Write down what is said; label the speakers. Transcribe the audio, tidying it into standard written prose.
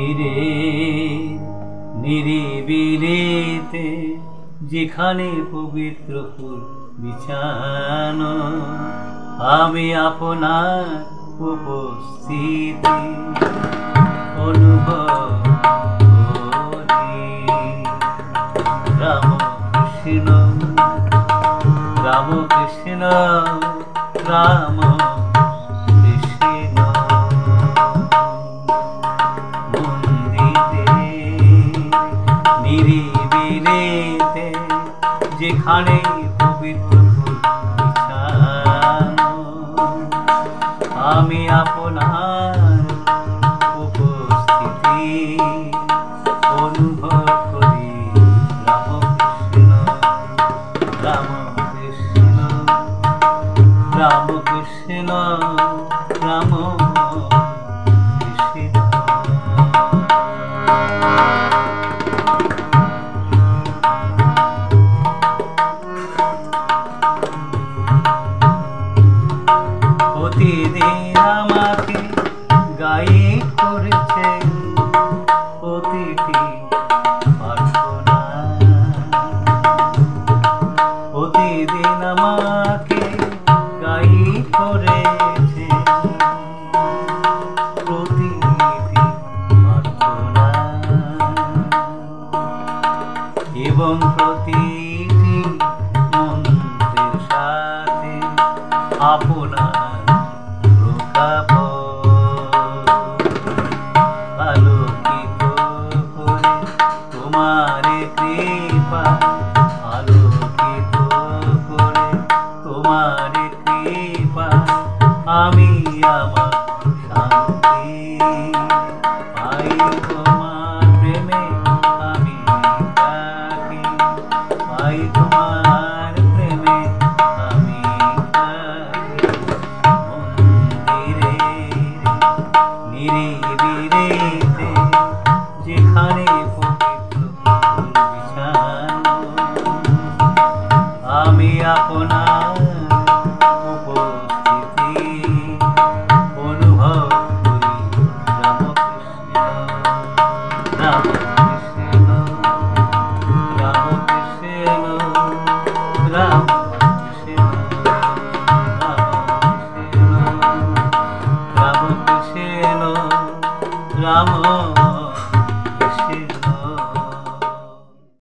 Speaker 1: মন্দিরে নিরিবিলিতে যেখানে পবিত্র ফুল বিছানো, আমি আপনার উপস্থিতি অনুভব করি। রাম কৃষ্ণ রাম কৃষ্ণ রাম কৃষ্ণ, মন্দিরে নিরিবিলিতে যেখানে পবিত্র ফুল বিছানো, আমি আপনার উপস্থিতি অনুভব করি। রাম কৃষ্ণ রাম কৃষ্ণ রাম কৃষ্ণ। প্রতিদিন আমাকে গাইড করেছেন প্রতিটি প্রার্থনা, প্রতিদিন আমাকে গাইড করেছেন প্রতিটি প্রার্থনা, এবং প্রতিটি মন্ত্রের সাথে আপনার আলোকিত করে তোমার কৃপা, আলোকিত করে তোমার কৃপা, আমি আমার শান্তি পাই তোমার প্রেমে, আমি থাকি পাই তোমার প্রেমে, আমি থাকি। মন্দিরে নিরিবিলিতে যেখানে পবিত্র ফুল বিছানো, আমি আপনার উপস্থিতি অনুভব করি। রাম কৃষ্ণ রাম কৃষ্ণ রাম কৃষ্ণ রাম কৃষ্ণ রাম কৃষ্ণ রাম